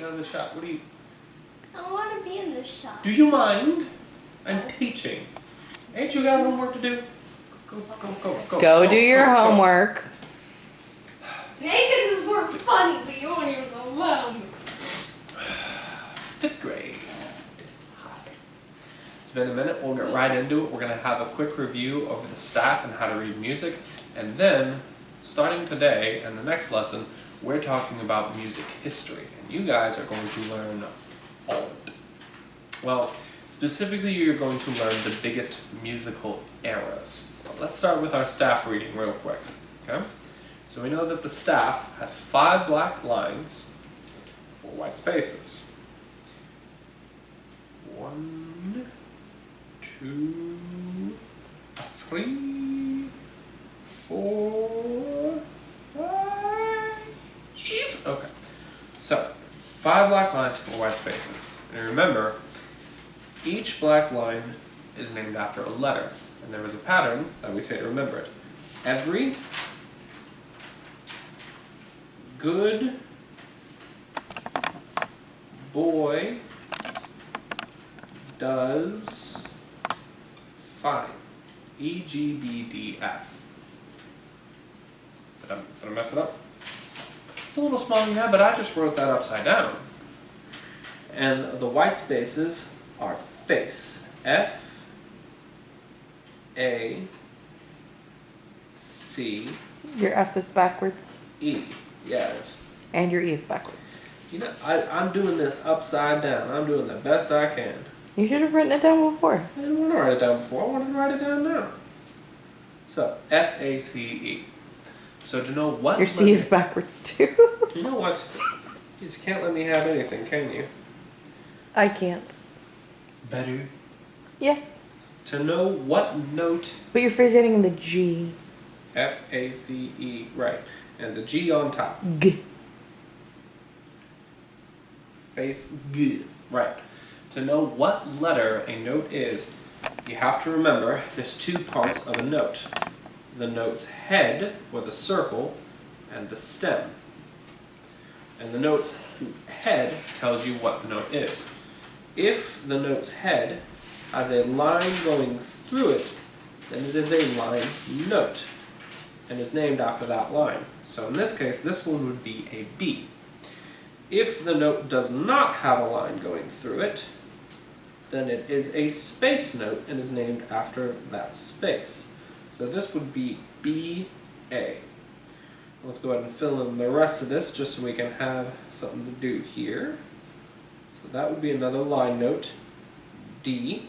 another shot. What do you... I want to be in this shot. Do you mind? I'm teaching. Ain't you got homework to do? Go. Go do your homework. Making this work funny, but you won't even allow me. 5th grade. Hi. It's been a minute. We'll get right into it. We're going to have a quick review of the staff and how to read music. And then, starting today and the next lesson, we're talking about music history. And you guys are going to learn all of it. Well, specifically you're going to learn the biggest musical eras. Well, let's start with our staff reading real quick. Okay? So we know that the staff has 5 black lines, 4 white spaces. 1, 2, 3, 4, 5. Okay. So 5 black lines, 4 white spaces. And remember, each black line is named after a letter. And there is a pattern that we say to remember it. Every good boy does fine. E, G, B, D, F. Did I mess it up? It's a little small, yeah, but I just wrote that upside down. And the white spaces are face. F, A, C, Your F is backwards. E. Yeah, it's... And your E is backwards. You know, I'm doing this upside down. I'm doing the best I can. You should have written it down before. I didn't want to write it down before. I wanted to write it down now. So, F-A-C-E. So to know what... Your C is backwards too. You know what? You just can't let me have anything, can you? I can't. Better. Yes. To know what note... But you're forgetting the G. F-A-C-E, right. And the G on top. G. Face G. Right. To know what letter a note is, you have to remember there's 2 parts of a note. The note's head, or the circle, and the stem. And the note's head tells you what the note is. If the note's head has a line going through it, then it is a line note, and is named after that line. So in this case, this one would be a B. If the note does not have a line going through it, then it is a space note and is named after that space. So this would be B-A. Let's go ahead and fill in the rest of this just so we can have something to do here. So that would be another line note, D.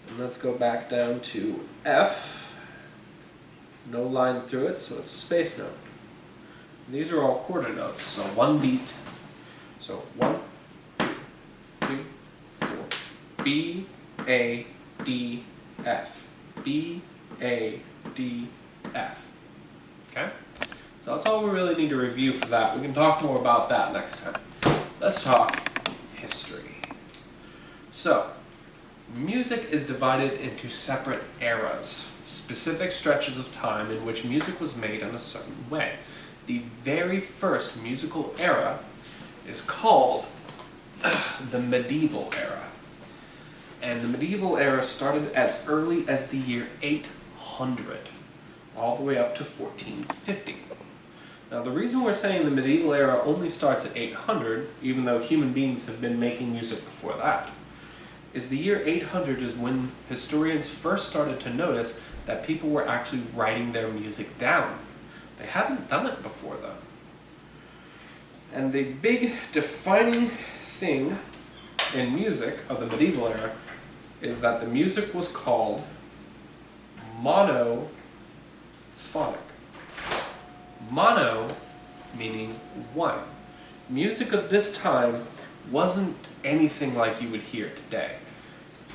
And let's go back down to F. No line through it, so it's a space note. And these are all quarter notes, so 1 beat. So 1, 2, 3, 4. B, A, D, F. B, A, D, F. Okay? So that's all we really need to review for that. We can talk more about that next time. Let's talk history. So, music is divided into separate eras, specific stretches of time in which music was made in a certain way. The very first musical era is called the medieval era. And the medieval era started as early as the year 800, all the way up to 1450. Now the reason we're saying the medieval era only starts at 800, even though human beings have been making music before that, is the year 800 is when historians first started to notice that people were actually writing their music down. They hadn't done it before though. And the big defining thing in music of the medieval era is that the music was called monophonic. Mono meaning one. Music of this time wasn't anything like you would hear today.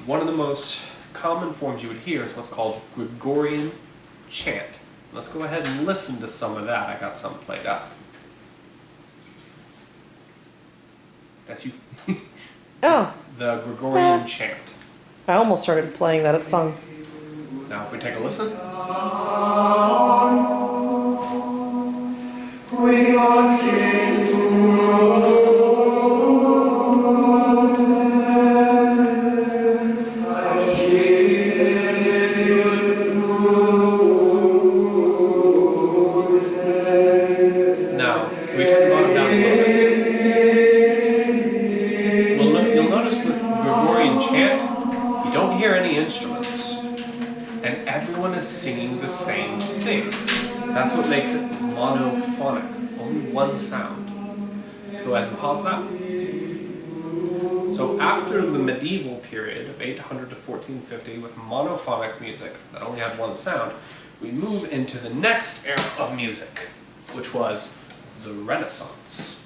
One of the most common forms you would hear is what's called Gregorian chant. Let's go ahead and listen to some of that. I got some played up. That's you. Oh. The Gregorian chant. I almost started playing that song. Now if we take a listen. We are instruments, and everyone is singing the same thing. That's what makes it monophonic, only one sound. Let's go ahead and pause that. So after the medieval period of 800 to 1450 with monophonic music that only had one sound, we move into the next era of music, which was the Renaissance.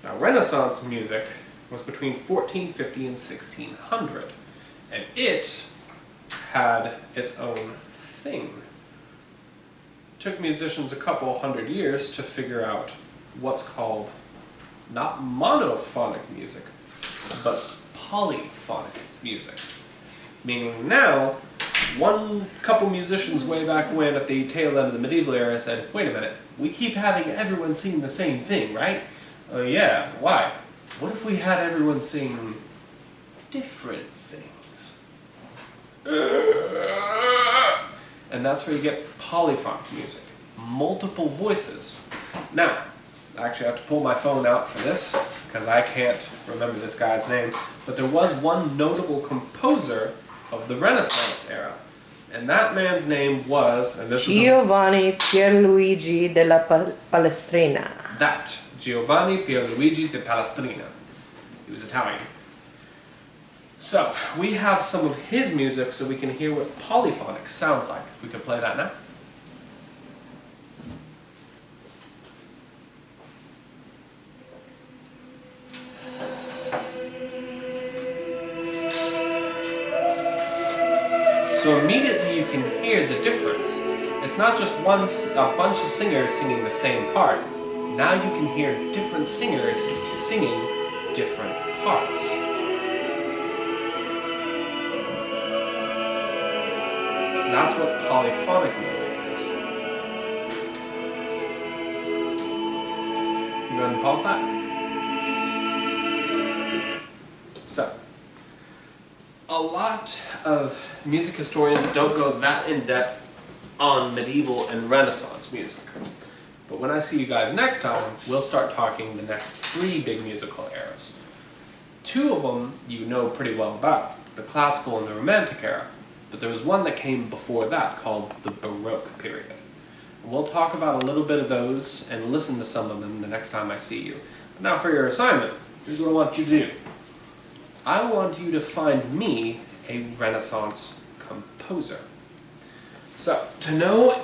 Now, Renaissance music was between 1450 and 1600, and it had its own thing. It took musicians a couple hundred years to figure out what's called not monophonic music, but polyphonic music. Meaning now, one couple musicians way back when at the tail end of the medieval era said, wait a minute, we keep having everyone sing the same thing, right? Oh yeah, why? What if we had everyone sing different things? And that's where you get polyphonic music. Multiple voices. Now, I actually have to pull my phone out for this, because I can't remember this guy's name, but there was one notable composer of the Renaissance era, and that man's name was, and this Giovanni Pierluigi della Palestrina. that, Giovanni Pierluigi de Palestrina. He was Italian. So, we have some of his music so we can hear what polyphonic sounds like. If we could play that now. So immediately you can hear the difference. It's not just a bunch of singers singing the same part. Now you can hear different singers singing different parts. And that's what polyphonic music is. You go ahead and pause that. So, a lot of music historians don't go that in-depth on medieval and Renaissance music. But when I see you guys next time, we'll start talking the next 3 big musical eras. 2 of them you know pretty well about, the classical and the romantic era, but there was one that came before that called the Baroque period. And we'll talk about a little bit of those and listen to some of them the next time I see you. But now for your assignment, here's what I want you to do. I want you to find me a Renaissance composer. So, to know,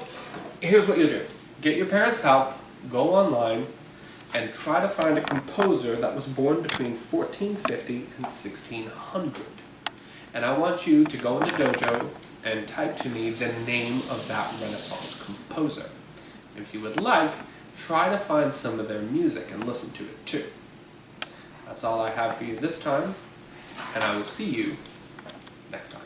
here's what you do. Get your parents' help, go online, and try to find a composer that was born between 1450 and 1600. And I want you to go into Dojo and type to me the name of that Renaissance composer. If you would like, try to find some of their music and listen to it too. That's all I have for you this time, and I will see you next time.